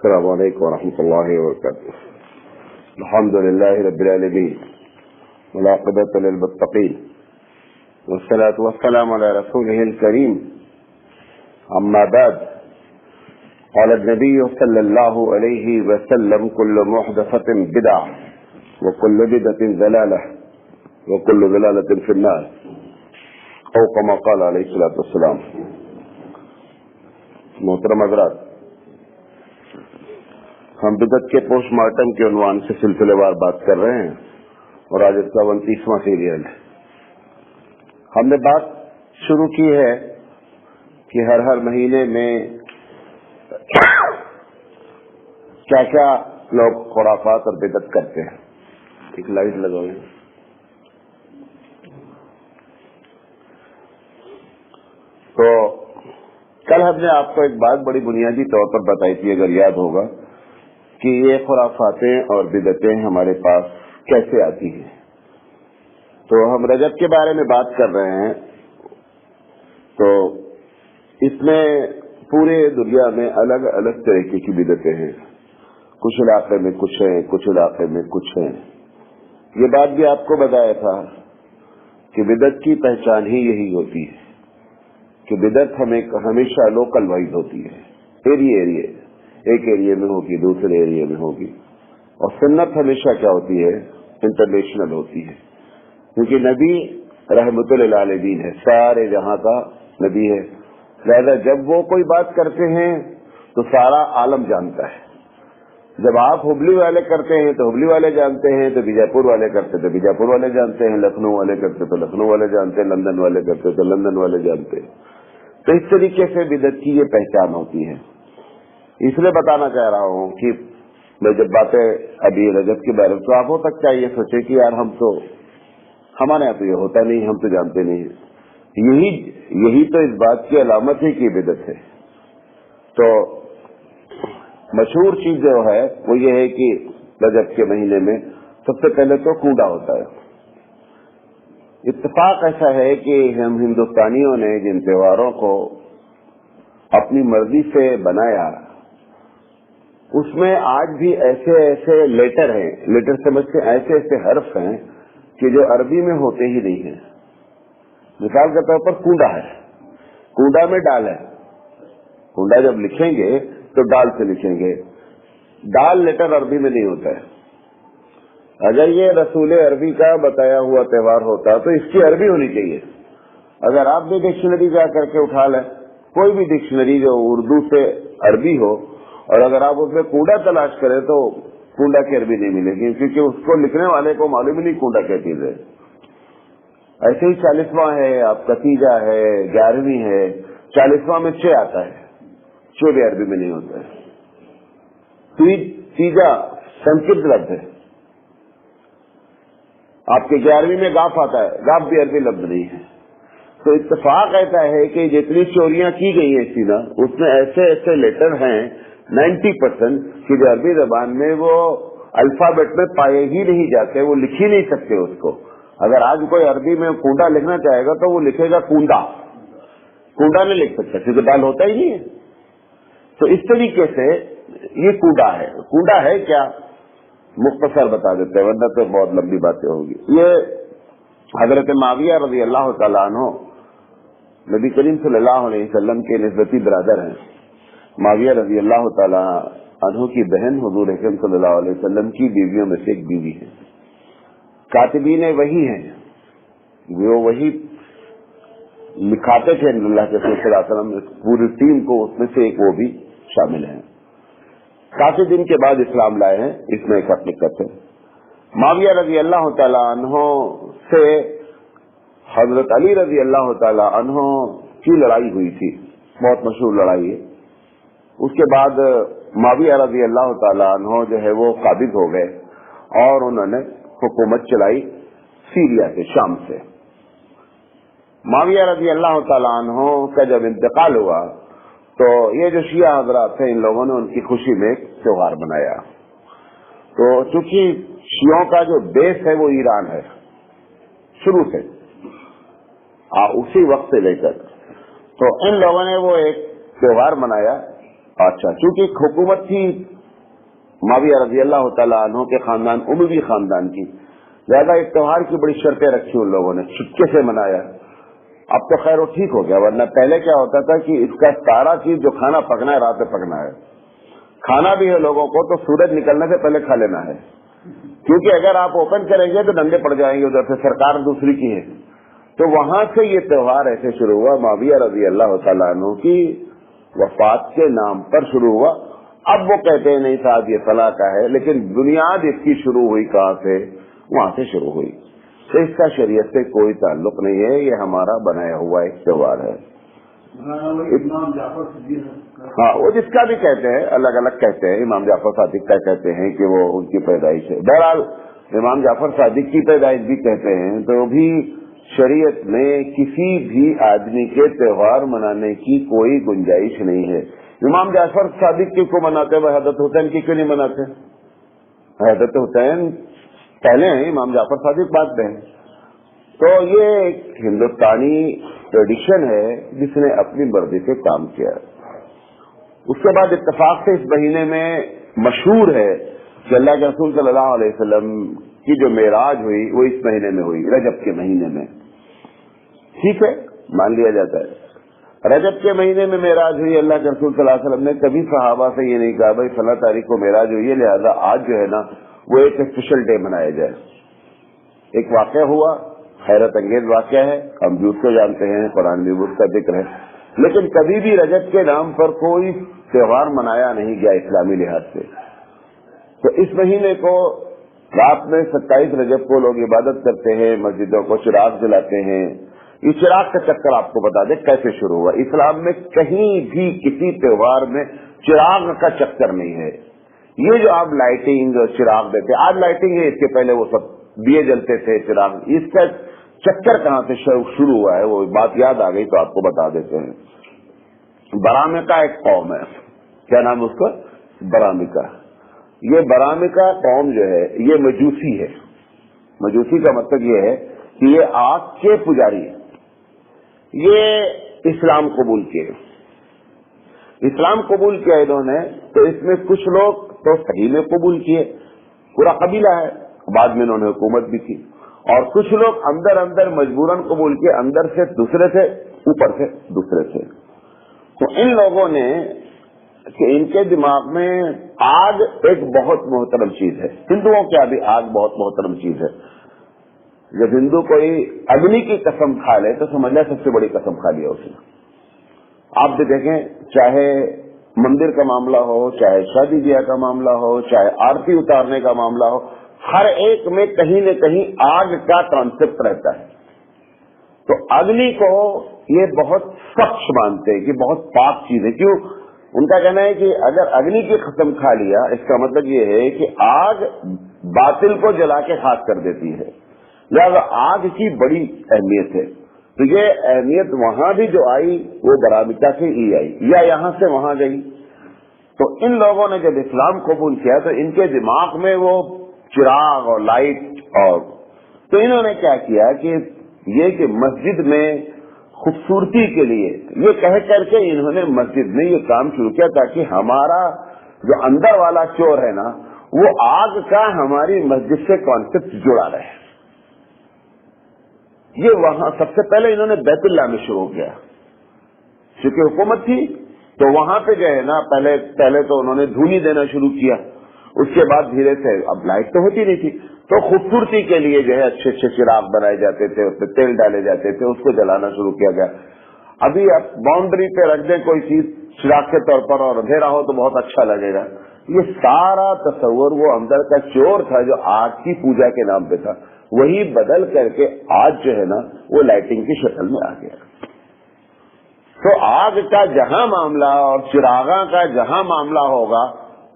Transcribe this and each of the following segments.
السلام علیکم ورحمۃ اللہ وبرکاتہ. الحمد للہ رب العالمین والعاقبۃ للمتقین والصلاة والسلام علی رسولہ الکریم. اما بعد قال النبی صلی اللہ علیہ وسلم كل محدثۃ بدعۃ وكل بدعۃ ضلالہ وكل ضلالۃ فی النار او کما قال علیہ الصلوۃ والسلام. محترم حضرات، ہم بدعت کے پوسٹ مارٹم کے عنوان سے سلسلے وار بات کر رہے ہیں اور آج اس کا 29واں سیریل ہے. ہم نے بات شروع کی ہے کہ ہر مہینے میں کیا کیا لوگ خرافات اور بدعت کرتے ہیں. ایک لائٹ لگاؤ. تو کل ہم نے آپ کو ایک بات بڑی بنیادی طور پر بتائی تھی، اگر یاد ہوگا، کہ یہ خرافاتیں اور بدعتیں ہمارے پاس کیسے آتی ہیں. تو ہم رجب کے بارے میں بات کر رہے ہیں. تو اس میں پورے دنیا میں الگ الگ طریقے کی بدعتیں ہیں. کچھ علاقے میں کچھ ہیں، کچھ علاقے میں کچھ ہیں. یہ بات بھی آپ کو بتایا تھا کہ بدعت کی پہچان ہی یہی ہوتی ہے کہ بدعت ہمیشہ لوکل وائز ہوتی ہے، ایریے ایک ایریے میں ہوگی، دوسرے ایریے میں ہوگی. اور سنت ہمیشہ کیا ہوتی ہے؟ انٹرنیشنل ہوتی ہے، کیونکہ نبی رحمت للعالمین ہے، سارے جہاں کا نبی ہے. لہذا جب وہ کوئی بات کرتے ہیں تو سارا عالم جانتا ہے. جب آپ ہبلی والے کرتے ہیں تو ہبلی والے جانتے ہیں، تو بیجا پور والے کرتے تو بیجا پور والے جانتے ہیں، لکھنؤ والے کرتے تو لکھنؤ والے جانتے ہیں، لندن والے کرتے تو لندن والے جانتے ہیں. تو اس طریقے سے بدعت کی یہ پہچان ہوتی ہے. اس لیے بتانا چاہ رہا ہوں کہ میں جب باتیں ابھی رجب کے بارے میں، تو آپ ہو سکتا ہے یہ سوچے کہ یار ہمارے یہاں تو یہ ہوتا نہیں، ہم تو جانتے نہیں. یہی تو اس بات کی علامت ہے کہ بدعت ہے. تو مشہور چیز جو ہے وہ یہ ہے کہ رجب کے مہینے میں سب سے پہلے تو کونڈا ہوتا ہے. اتفاق ایسا ہے کہ ہم ہندوستانیوں نے جن تہواروں کو اپنی مرضی سے بنایا، اس میں آج بھی ایسے لیٹر ہیں، لیٹر سمجھتے ایسے حرف ہیں کہ جو عربی میں ہوتے ہی نہیں ہیں. مثال کے طور پر کونڈا ہے، کونڈا میں ڈال ہے. کونڈا جب لکھیں گے تو ڈال سے لکھیں گے. ڈال لیٹر عربی میں نہیں ہوتا ہے. اگر یہ رسول عربی کا بتایا ہوا تہوار ہوتا تو اس کی عربی ہونی چاہیے. اگر آپ بھی ڈکشنری جا کر کے اٹھا لیں، کوئی بھی ڈکشنری جو اردو سے عربی ہو، اور اگر آپ اس میں کونڈا تلاش کریں تو کونڈا کی عربی نہیں ملے گی، کیونکہ اس کو لکھنے والے کو معلوم ہی نہیں کونڈا کیا چیز ہے. ایسے ہی 40واں ہے، آپ کا تیجا ہے، 11ویں ہے. 40واں میں 6 آتا ہے، 6 بھی عربی میں نہیں ہوتا ہے. تیجا سنسکرت لفظ ہے. آپ کے 11ویں میں گاف آتا ہے، گاف بھی عربی لفظ نہیں ہے. تو اتفاق ایسا ہے کہ جتنی چوریاں کی گئی ہیں سینا، اس میں ایسے لیٹر ہیں 90% کہ جو عربی زبان میں وہ الفابیٹ میں پائے ہی نہیں جاتے، وہ لکھ ہی نہیں سکتے اس کو. اگر آج کوئی عربی میں کونڈا لکھنا چاہے گا تو وہ لکھے گا کونڈا نہیں لکھ سکتا، کیونکہ ڈال ہوتا ہی نہیں ہے. تو اس طریقے سے یہ کونڈا ہے. کونڈا ہے کیا؟ مختصر بتا دیتے ہیں، ورنہ تو بہت لمبی باتیں ہوگی. یہ حضرت معاویہ رضی اللہ تعالیٰ عنہ نبی کریم صلی اللہ علیہ وسلم کے نسبتی برادر ہیں. معاویہ رضی اللہ تعالیٰ عنہ کی بہن حضور اکرم صلی اللہ علیہ وسلم کی بیویوں میں سے ایک بیوی ہے. کاتبین وحی ہیں، وہ وہی لکھاتے تھے اللہ کے رسول صلی اللہ علیہ وسلم. پوری ٹیم کو اس میں سے ایک وہ بھی شامل ہیں. کافی دن کے بعد اسلام لائے ہیں. اس میں ایک حقیقت ہے، معاویہ رضی اللہ تعالیٰ عنہ سے حضرت علی رضی اللہ تعالیٰ عنہ کی لڑائی ہوئی تھی، بہت مشہور لڑائی ہے. اس کے بعد معاویہ رضی اللہ تعالیٰ عنہ جو ہے وہ قابض ہو گئے اور انہوں نے حکومت چلائی سیریا سے، شام سے. معاویہ رضی اللہ تعالیٰ عنہ کا جب انتقال ہوا تو یہ جو شیعہ حضرات تھے، ان لوگوں نے ان کی خوشی میں ایک تہوار بنایا. تو چونکہ شیعوں کا جو بیس ہے وہ ایران ہے شروع سے، اسی وقت سے لے کر، تو ان لوگوں نے وہ ایک تہوار منایا. اچھا، چونکہ حکومت تھی معاویہ رضی اللہ تعالیٰ عنہ کے خاندان اموی خاندان کی، لہٰذا اس تہوار کی بڑی شرطیں رکھی ان لوگوں نے، چپکے سے منایا۔ اب تو خیر وہ ٹھیک ہو گیا، ورنہ پہلے کیا ہوتا تھا کہ اس کا سارا چیز جو کھانا پکنا ہے رات میں پکنا ہے، کھانا بھی ہے لوگوں کو تو سورج نکلنے سے پہلے کھا لینا ہے، کیونکہ اگر آپ اوپن کریں گے تو ڈنڈے پڑ جائیں گے، ادھر سے سرکار دوسری کی ہے۔ تو وہاں سے یہ تہوار ایسے شروع ہوا، معاویہ رضی اللہ تعالیٰ عنہ کی وفات کے نام پر شروع ہوا۔ اب وہ کہتے ہیں نہیں صاحب یہ فلاں کا ہے، لیکن بنیاد اس کی شروع ہوئی کہاں سے؟ وہاں سے شروع ہوئی۔ تو اس کا شریعت سے کوئی تعلق نہیں ہے، یہ ہمارا بنایا ہوا ایک تہوار ہے۔ ہاں وہ جس کا بھی کہتے ہیں، الگ الگ کہتے ہیں، امام جعفر صادق کا کہتے ہیں کہ وہ ان کی پیدائش ہے، بہرحال امام جعفر صادق کی پیدائش بھی کہتے ہیں، تو بھی شریعت میں کسی بھی آدمی کے تہوار منانے کی کوئی گنجائش نہیں ہے۔ امام جعفر صادق کی کو مناتے ہوئے حضرت حسین کی کیوں نہیں مناتے؟ حضرت حسین پہلے ہیں، امام جعفر صادق بعد میں ہیں۔ تو یہ ایک ہندوستانی ٹریڈیشن ہے جس نے اپنی مرضی سے کام کیا۔ اس کے بعد اتفاق سے اس مہینے میں مشہور ہے کہ اللہ کے رسول صلی اللہ علیہ وسلم کی جو معراج ہوئی وہ اس مہینے میں ہوئی، رجب کے مہینے میں۔ ٹھیک ہے، مان لیا جاتا ہے رجب کے مہینے میں معراج ہوئی۔ اللہ کے رسول صلی اللہ علیہ وسلم نے کبھی صحابہ سے یہ نہیں کہا بھائی فلاں تاریخ کو معراج ہوئی ہے لہذا آج جو ہے نا وہ ایک اسپیشل ڈے منایا جائے۔ ایک واقعہ ہوا، حیرت انگیز واقعہ ہے، ہم بھی اس کو جانتے ہیں، قرآن میں بھی اس کا ذکر ہے، لیکن کبھی بھی رجب کے نام پر کوئی تہوار منایا نہیں گیا اسلامی لحاظ سے۔ تو اس مہینے کو رات میں 27 رجب کو لوگ عبادت کرتے ہیں، مسجدوں کو چراغ جلاتے ہیں۔ یہ چراغ کا چکر آپ کو بتا دیں کیسے شروع ہوا۔ اسلام میں کہیں بھی کسی تہوار میں چراغ کا چکر نہیں ہے۔ یہ جو آپ لائٹنگ اور چراغ دیتے، آج لائٹنگ ہے، اس کے پہلے وہ سب دیے جلتے تھے چراغ، اس کا چکر کہاں سے شروع ہوا ہے وہ بات یاد آ گئی تو آپ کو بتا دیتے ہیں۔ برامکہ ایک قوم ہے، کیا نام ہے اس کا؟ برامکہ۔ یہ برامکہ قوم جو ہے یہ مجوسی ہے۔ مجوسی کا مطلب یہ ہے کہ یہ آگ کے پجاری ہیں۔ یہ اسلام قبول کیے، اسلام قبول کیا انہوں نے، تو اس میں کچھ لوگ تو صحیح میں قبول کیے، پورا قبیلہ ہے، بعد میں انہوں نے حکومت بھی کی، اور کچھ لوگ اندر اندر مجبوراً قبول کیے، اندر سے دوسرے تھے، اوپر سے دوسرے تھے۔ تو ان لوگوں نے کہ ان کے دماغ میں آگ ایک بہت محترم چیز ہے، ہندوؤں کے بھی آگ بہت محترم چیز ہے۔ جب ہندو کوئی اگنی کی قسم کھا لے تو سمجھ لے سب سے بڑی قسم کھا لیا اس نے۔ آپ بھی دیکھیں، چاہے مندر کا معاملہ ہو، چاہے شادی بیاہ کا معاملہ ہو، چاہے آرتی اتارنے کا معاملہ ہو، ہر ایک میں کہیں نہ کہیں آگ کا کانسیپٹ رہتا ہے۔ تو اگنی کو یہ بہت سخت مانتے ہیں کہ بہت پاک چیز ہے۔ کیوں؟ ان کا کہنا ہے کہ اگر اگنی کی قسم کھا لیا اس کا مطلب یہ ہے کہ آگ باطل کو جلا کے خاک کر دیتی ہے، لہذا آگ کی بڑی اہمیت ہے۔ تو یہ اہمیت وہاں بھی جو آئی وہ برامکہ سے ہی آئی، یا یہاں سے وہاں گئی۔ تو ان لوگوں نے جب اسلام قبول کیا تو ان کے دماغ میں وہ چراغ اور لائٹ، اور تو انہوں نے کیا کیا کہ یہ کہ مسجد میں خوبصورتی کے لیے یہ کہہ کر کے انہوں نے مسجد میں یہ کام شروع کیا تاکہ ہمارا جو اندر والا چور ہے نا وہ آگ کا ہماری مسجد سے کانسیپٹ جڑا رہے۔ یہ وہاں سب سے پہلے انہوں نے بیت اللہ میں شروع کیا، چونکہ حکومت تھی تو وہاں پہ جو ہے نا پہلے تو انہوں نے دھونی دینا شروع کیا، اس کے بعد دھیرے سے، اب لائٹ تو ہوتی نہیں تھی تو خوبصورتی کے لیے جو ہے اچھے اچھے چراغ بنائے جاتے تھے، اس پہ تیل ڈالے جاتے تھے، اس کو جلانا شروع کیا گیا۔ ابھی آپ باؤنڈری پہ رکھ دیں کوئی چیز چراغ کے طور پر اور اندھیرا ہو تو بہت اچھا لگے گا۔ یہ سارا تصور وہ اندر کا چور تھا جو آگ کی پوجا کے نام پہ تھا، وہی بدل کر کے آج جو ہے نا وہ لائٹنگ کی شکل میں آ گیا۔ تو آگ کا جہاں معاملہ اور چراغاں کا جہاں معاملہ ہوگا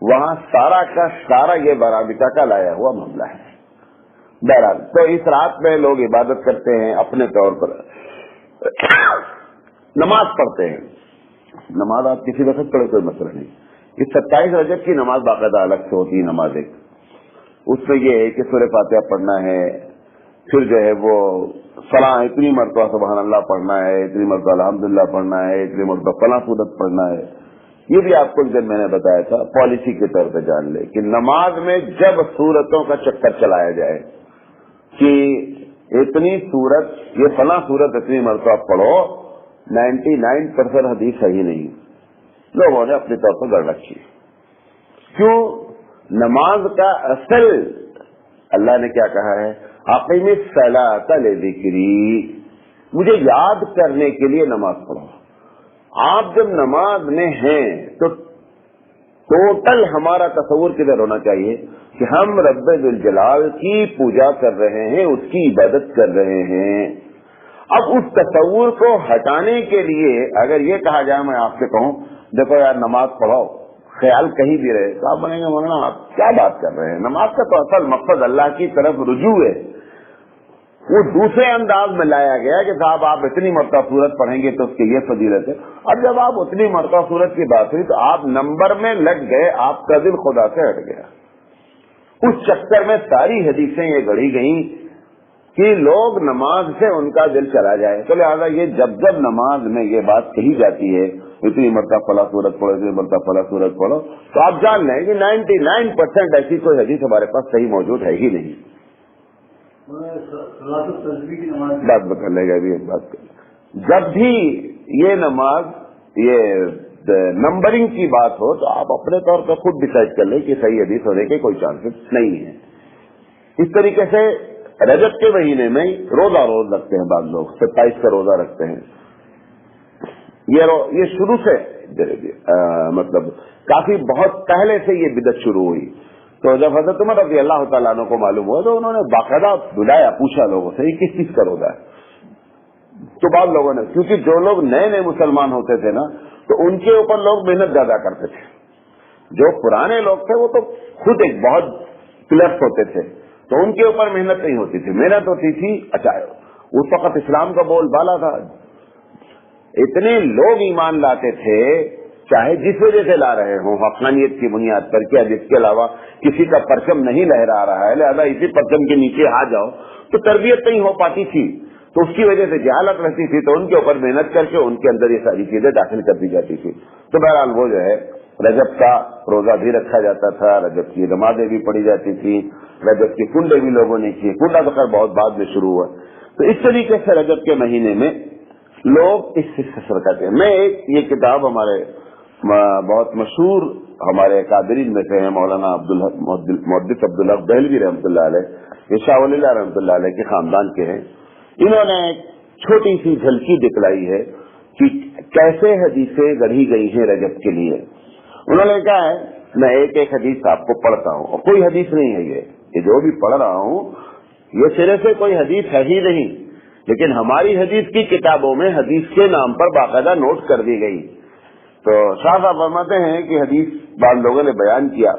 وہاں سارا کا سارا یہ برامکہ کا لایا ہوا معاملہ ہے۔ بہرحال تو اس رات میں لوگ عبادت کرتے ہیں اپنے طور پر، نماز پڑھتے ہیں۔ نماز آپ کسی وقت پڑھے کوئی مسئلہ نہیں، اس 27 رجب کی نماز باقاعدہ الگ سے ہوتی ہے نماز ایک، اس میں یہ ہے کہ سورہ فاتحہ پڑھنا ہے، پھر جو ہے وہ فلاں اتنی مرتبہ سبحان اللہ پڑھنا ہے، اتنی مرتبہ الحمدللہ پڑھنا ہے، اتنی مرتبہ فلاں سورت پڑھنا ہے، یہ بھی آپ کو ایک دن میں نے بتایا تھا، پالیسی کے طور پہ جان لے کہ نماز میں جب صورتوں کا چکر چلایا جائے کہ اتنی صورت، یہ فلاں صورت اتنی مرتبہ پڑھو، 99% حدیث صحیح نہیں، لوگوں نے اپنے طور پر گڑ رکھی۔ کیوں؟ نماز کا اصل اللہ نے کیا کہا ہے؟ اقیم الصلاۃ لذکری، مجھے یاد کرنے کے لیے نماز پڑھو۔ آپ جب نماز میں ہیں تو ٹوٹل ہمارا تصور کدھر ہونا چاہیے کہ ہم رب ذوالجلال کی پوجا کر رہے ہیں، اس کی عبادت کر رہے ہیں۔ اب اس تصور کو ہٹانے کے لیے اگر یہ کہا جائے، میں آپ سے کہوں دیکھو یار نماز پڑھو، خیال کہیں بھی رہے تو آپ بنیں گے مولانا آپ کیا بات کر رہے ہیں، نماز کا تو اصل مقصد اللہ کی طرف رجوع ہے۔ وہ دوسرے انداز میں لایا گیا کہ صاحب آپ اتنی مرتبہ سورت پڑھیں گے تو اس کی یہ فضیلت ہے۔ اب جب آپ اتنی مرتبہ سورت کی بات ہوئی تو آپ نمبر میں لگ گئے، آپ کا دل خدا سے ہٹ گیا۔ اس چکر میں ساری حدیثیں یہ گڑھی گئیں کہ لوگ نماز سے ان کا دل چلا جائے، تو لہٰذا یہ جب جب نماز میں یہ بات کہی جاتی ہے اتنی مرتبہ فلاں سورت پڑھو، اتنی مرتبہ فلاں سورت پڑھو، تو آپ جان لیں کہ 99% ایسی کوئی حدیث ہمارے پاس صحیح موجود ہے ہی نہیں۔ بات کر لے گا ابھی ایک بات کر، جب بھی یہ نماز یہ نمبرنگ کی بات ہو تو آپ اپنے طور پر خود ڈیسائیڈ کر لیں کہ صحیح حدیث ہونے کے کوئی چانسز نہیں ہے۔ اس طریقے سے رجب کے مہینے میں روزہ روز رکھتے ہیں بعض لوگ، 27 کا روزہ رکھتے ہیں۔ یہ شروع سے مطلب کافی بہت پہلے سے یہ بدعت شروع ہوئی، تو جب حضرت عمر رضی اللہ تعالیٰ عنہ کو معلوم ہوا تو انہوں نے باقاعدہ بلایا، پوچھا لوگوں سے یہ کس چیز کا روزہ ہے؟ تو بعض لوگوں نے، کیونکہ جو لوگ نئے نئے مسلمان ہوتے تھے نا تو ان کے اوپر لوگ محنت زیادہ کرتے تھے، جو پرانے لوگ تھے وہ تو خود ایک بہت پلس ہوتے تھے تو ان کے اوپر محنت نہیں ہوتی تھی، محنت ہوتی تھی۔ اچھا اس وقت اسلام کا بول بالا تھا، اتنے لوگ ایمان لاتے تھے چاہے جس وجہ سے لا رہے ہوں، حقانیت کی بنیاد پر کیا، جس کے علاوہ کسی کا پرچم نہیں لہرا رہا ہے لہذا اسی پرچم کے نیچے آ جاؤ، تو تربیت نہیں ہو پاتی تھی تو اس کی وجہ سے جہالت رہتی تھی، تو ان کے اوپر محنت کر کے ان کے اندر یہ ساری چیزیں داخل کر دی جاتی تھی۔ تو بہرحال وہ جو ہے رجب کا روزہ بھی رکھا جاتا تھا، رجب کی نمازیں بھی پڑھی جاتی تھی، رجب کے کنڈے بھی لوگوں نے کیے، کنڈا تو خیر بہت بعد میں شروع ہوا۔ تو اس طریقے سے رجب کے مہینے میں لوگ اس سے کرتے ہیں۔ میں ایک یہ کتاب ہمارے بہت مشہور ہمارے قادرین میں سے ہیں، مولانا محدث عبدالحق دہلوی رحمۃ اللہ علیہ، یہ شاہ ولی اللہ رحمۃ اللہ علیہ کے خاندان کے ہیں، انہوں نے ایک چھوٹی سی جھلکی دکھلائی ہے کہ کیسے حدیثیں گڑھی گئی ہیں رجب کے لیے۔ انہوں نے کہا ہے میں ایک ایک حدیث آپ کو پڑھتا ہوں، اور کوئی حدیث نہیں ہے یہ جو بھی پڑھ رہا ہوں یہ سرے سے کوئی حدیث ہے ہی نہیں، لیکن ہماری حدیث کی کتابوں میں حدیث کے نام پر باقاعدہ نوٹ کر دی گئی۔ تو شاہ صاحب فرماتے ہیں کہ حدیث بعض لوگوں نے بیان کیا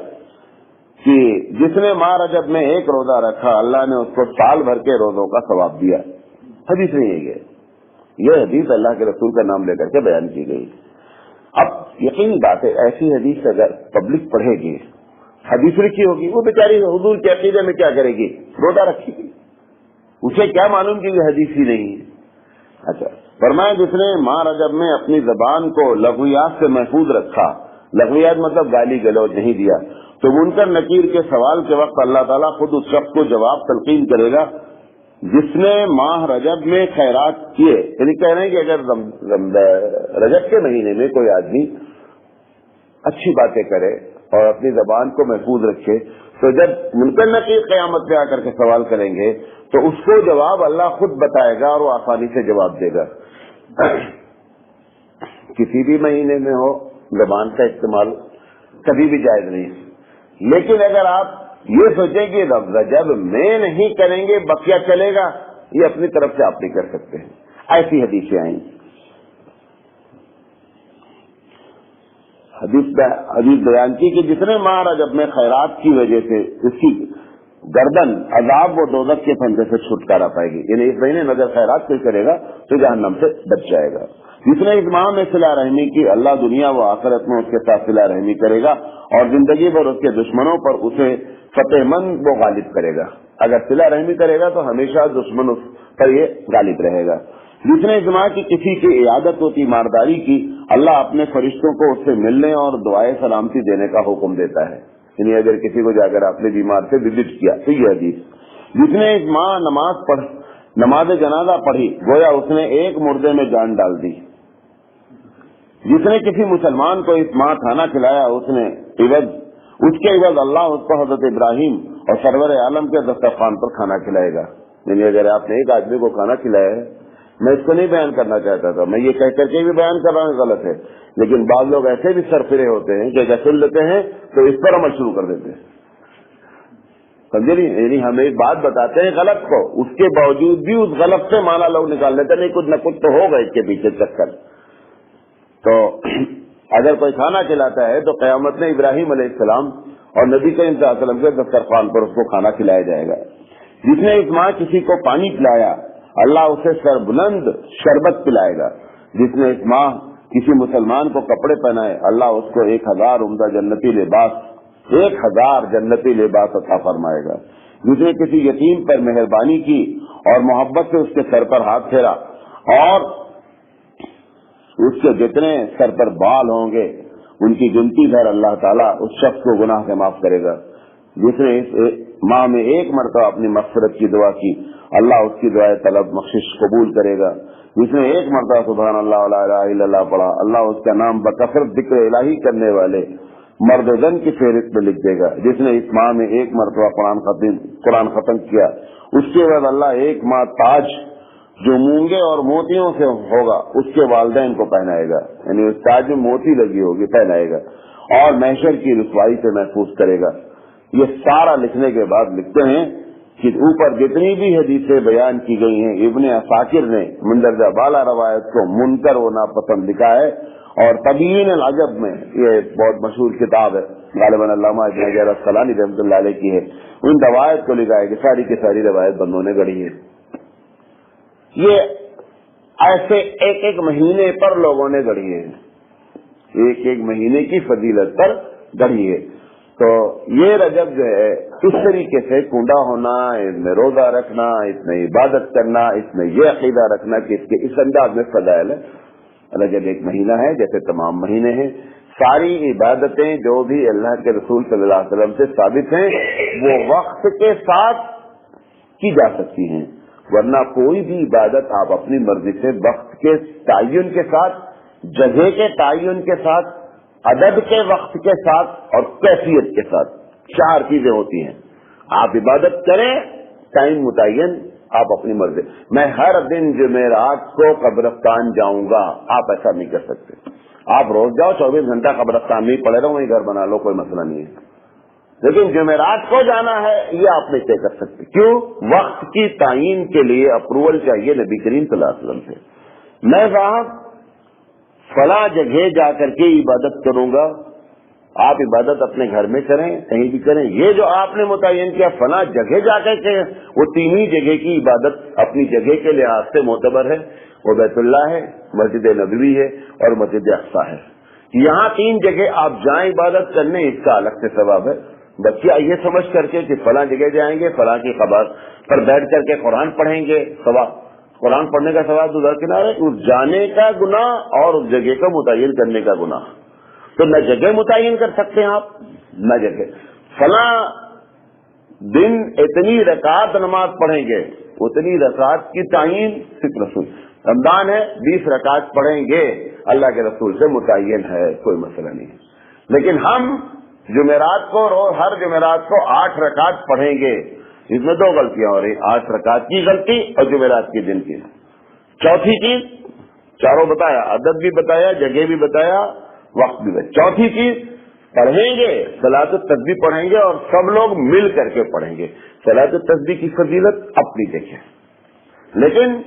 کہ جس نے ماہ رجب میں ایک روزہ رکھا اللہ نے اس کو سال بھر کے روزوں کا ثواب دیا۔ حدیث نہیں ہے یہ حدیث اللہ کے رسول کا نام لے کر کے بیان کی گئی۔ اب یقینی بات ہے ایسی حدیث اگر پبلک پڑھے گی، حدیث لکھی ہوگی، وہ بیچاری حضور کے عقیدے میں کیا کرے گی؟ روزہ رکھے گی، اسے کیا معلوم کہ یہ حدیث ہی نہیں ہے۔ اچھا فرمایا جس نے ماہ رجب میں اپنی زبان کو لغویات سے محفوظ رکھا، لغویات مطلب گالی گلوچ نہیں دیا، تو منکر نکیر کے سوال کے وقت اللہ تعالیٰ خود اس شخص کو جواب تلقین کرے گا جس نے ماہ رجب میں خیرات کیے۔ یعنی کہہ رہے ہیں کہ اگر رجب کے مہینے میں کوئی آدمی اچھی باتیں کرے اور اپنی زبان کو محفوظ رکھے تو جب منکر نکیر قیامت پہ آ کر کے سوال کریں گے تو اس کو جواب اللہ خود بتائے گا اور وہ آسانی سے جواب دے گا۔ کسی بھی مہینے میں ہو زبان کا استعمال کبھی بھی جائز نہیں، لیکن اگر آپ یہ سوچیں کہ رجب میں نہیں کریں گے بقیہ چلے گا، یہ اپنی طرف سے آپ نہیں کر سکتے ہیں۔ ایسی حدیثیں آئیں، حدیث بیان کی کہ جس نے ماہ رجب میں خیرات کی وجہ سے اس کی گردن عذاب و دوزخ کے پھندے سے چھٹکارا پائے گی، یعنی اس مہینے میں اگر خیرات کوئی کرے گا تو جہنم سے بچ جائے گا۔ جس نے اس ماہ میں صلہ رحمی کی اللہ دنیا و آخرت میں اس کے ساتھ صلہ رحمی کرے گا اور زندگی بھر اس کے دشمنوں پر اسے فتح مند وہ غالب کرے گا۔ اگر صلہ رحمی کرے گا تو ہمیشہ دشمن اس پر یہ غالب رہے گا۔ جس نے اس ماہ کی کسی کی عیادت و تیمارداری کی اللہ اپنے فرشتوں کو اس سے ملنے اور دعائے سلامتی دینے کا حکم دیتا ہے. یعنی اگر کسی کو جا کر آپ نے بیمار سے وزٹ کیا تو یہ حدیث, جس نے اس ماہ نماز جنازہ پڑھی گویا اس نے ایک مردے میں جان ڈال دی. جس نے کسی مسلمان کو اس ماہ کھانا کھلایا اس کے عوض اللہ اس کو حضرت ابراہیم اور سرور عالم کے دسترخوان پر کھانا کھلائے گا. یعنی اگر آپ نے ایک آدمی کو کھانا کھلایا ہے, میں اس کو نہیں بیان کرنا چاہتا تھا, میں یہ کہہ کر کے بھی بیان کر رہا ہوں غلط ہے, لیکن بعض لوگ ایسے بھی سرفرے ہوتے ہیں کہ اگر سن لیتے ہیں تو اس پر عمل شروع کر دیتے ہیں. سمجھے نہیں؟ یعنی ہم ایک بات بتاتے ہیں غلط کو, اس کے باوجود بھی اس غلط سے مانا لوگ نکال لیتے ہیں, نہیں کچھ نہ کچھ تو ہوگا اس کے پیچھے چکر. تو اگر کوئی کھانا کھلاتا ہے تو قیامت میں ابراہیم علیہ السلام اور نبی کریم صلی اللہ علیہ وسلم کے دسترخوان پر اس کو کھانا کھلایا جائے گا. جس نے اس ماہ کسی کو پانی پلایا اللہ اسے سربلند شربت پلائے گا. جس نے اس ماہ کسی مسلمان کو کپڑے پہنائے اللہ اس کو 1000 عمدہ جنتی لباس 1000 جنتی لباس عطا فرمائے گا. جس نے کسی یتیم پر مہربانی کی اور محبت سے اس کے سر پر ہاتھ پھیرا اور اس کے جتنے سر پر بال ہوں گے ان کی گنتی بھر اللہ تعالیٰ اس شخص کو گناہ سے معاف کرے گا. جس نے اس ماہ میں ایک مرتبہ اپنی مغفرت کی دعا کی اللہ اس کی دعائیں طلب بخشش قبول کرے گا. جس نے ایک مرتبہ سبحان اللہ لا الہ الا اللہ پڑھا اللہ اس کا نام بکثرت ذکر الہی کرنے والے مرد و زن کی فہرست میں لکھ دے گا. جس نے اس ماہ میں ایک مرتبہ قرآن ختم کیا اس کے بعد اللہ ایک ماہ تاج جو مونگے اور موتیوں سے ہوگا اس کے والدین کو پہنائے گا. یعنی اس تاج میں موتی لگی ہوگی پہنائے گا اور محشر کی رسوائی سے محفوظ کرے گا. یہ سارا لکھنے کے بعد لکھتے ہیں کہ اوپر جتنی بھی حدیثیں بیان کی گئی ہیں ابن عساکر نے مندرجہ بالا روایت کو منکر و ناپسند لکھا ہے اور تبیین العجب میں یہ بہت مشہور کتاب ہے غالباً علامہ ابن حجر عسقلانی رحمۃ اللہ علیہ کی ہے. ان روایت کو لکھا ہے کہ ساری کی ساری روایت بندوں نے گڑھی ہے. یہ ایسے ایک ایک مہینے پر لوگوں نے گڑھی ہے, ایک ایک مہینے کی فضیلت پر گڑھی ہے. تو یہ رجب جو ہے اس طریقے سے کنڈا ہونا, اس میں روزہ رکھنا, اس میں عبادت کرنا, اس میں یہ عقیدہ رکھنا کہ اس کے اس انداز میں فضائل ہے. رجب ایک مہینہ ہے جیسے تمام مہینے ہیں. ساری عبادتیں جو بھی اللہ کے رسول صلی اللہ علیہ وسلم سے ثابت ہیں وہ وقت کے ساتھ کی جا سکتی ہیں, ورنہ کوئی بھی عبادت آپ اپنی مرضی سے وقت کے تعین کے ساتھ, جگہ کے تعین کے ساتھ, عدد کے وقت کے ساتھ اور کیفیت کے ساتھ 4 چیزیں ہوتی ہیں. آپ عبادت کریں ٹائم متعین آپ اپنی مرضی. میں ہر دن جمعرات کو قبرستان جاؤں گا, آپ ایسا نہیں کر سکتے. آپ روز جاؤ 24 گھنٹہ قبرستان میں پڑے رہو, وہیں گھر بنا لو, کوئی مسئلہ نہیں ہے. لیکن جمعرات کو جانا ہے یہ آپ نہیں طے کر سکتے. کیوں؟ وقت کی تعین کے لیے اپروول چاہیے نبی کریم صلی اللہ علیہ وسلم سے. میں صاحب فلاں جگہ جا کر کے عبادت کروں گا, آپ عبادت اپنے گھر میں کریں کہیں بھی کریں. یہ جو آپ نے متعین کیا فلاں جگہ جا کر کے, وہ 3 ہی جگہ کی عبادت اپنی جگہ کے لحاظ سے معتبر ہے. وہ بیت اللہ ہے, مسجد نبوی ہے اور مسجد اقصیٰ ہے. یہاں 3 جگہ آپ جائیں عبادت کرنے, اس کا الگ سے ثواب ہے. بچے یہ سمجھ کر کے کہ فلاں جگہ جائیں گے, فلاں کی خبر پر بیٹھ کر کے قرآن پڑھیں گے, ثواب قرآن پڑھنے کا ثواب تو درکنار ہے, اس جانے کا گناہ اور اس جگہ کو متعین کرنے کا گناہ. تو نہ جگہ متعین کر سکتے ہیں آپ, نہ جگہ. فلاں دن اتنی رکعت نماز پڑھیں گے, اتنی رکعت کی تعین صرف رسول. رمضان ہے 20 رکعت پڑھیں گے, اللہ کے رسول سے متعین ہے, کوئی مسئلہ نہیں. لیکن ہم جمعرات کو ہر جمعرات کو 8 رکعت پڑھیں گے, اس میں 2 غلطیاں ہو رہی, 8 رکعت کی غلطی اور جمعرات کے دن کی. چوتھی چیز, چاروں بتایا, عدد بھی بتایا, جگہ بھی بتایا, وقت بھی بتایا. چوتھی چیز پڑھیں گے صلاۃ التسبیح پڑھیں گے اور سب لوگ مل کر کے پڑھیں گے. صلاۃ التسبیح کی فضیلت اپنی جگہ, لیکن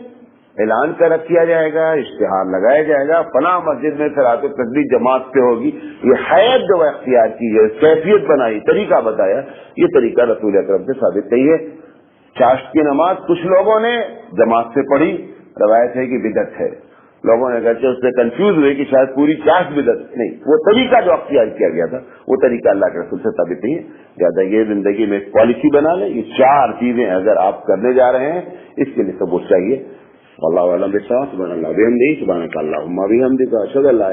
اعلان کر کیا جائے گا, اشتہار لگایا جائے گا, فلاں مسجد میں صلاۃ التسبیح جماعت پہ ہوگی. یہ حیت جو اختیار کی ہے, کیفیت بنائی, طریقہ بتایا, یہ طریقہ رسول اکرم سے ثابت نہیں ہے. چاشت کی نماز کچھ لوگوں نے جماعت سے پڑھی, روایت ہے کہ بدعت ہے. لوگوں نے کہا کہ اس سے کنفیوز ہوئے کہ شاید پوری چاشت بدعت نہیں, وہ طریقہ جو اختیار کیا گیا تھا وہ طریقہ اللہ کے رسول سے ثابت نہیں ہے. زیادہ یہ زندگی میں ایک پالیسی بنا لیں, یہ 4 چیزیں اگر آپ کرنے جا رہے ہیں اس کے لیے ثبوت چاہیے. واللہ اعلم بالصواب. سبحان اللہ وبحمدہ, سبحانک اللہم وبحمدک, اشہد ان لا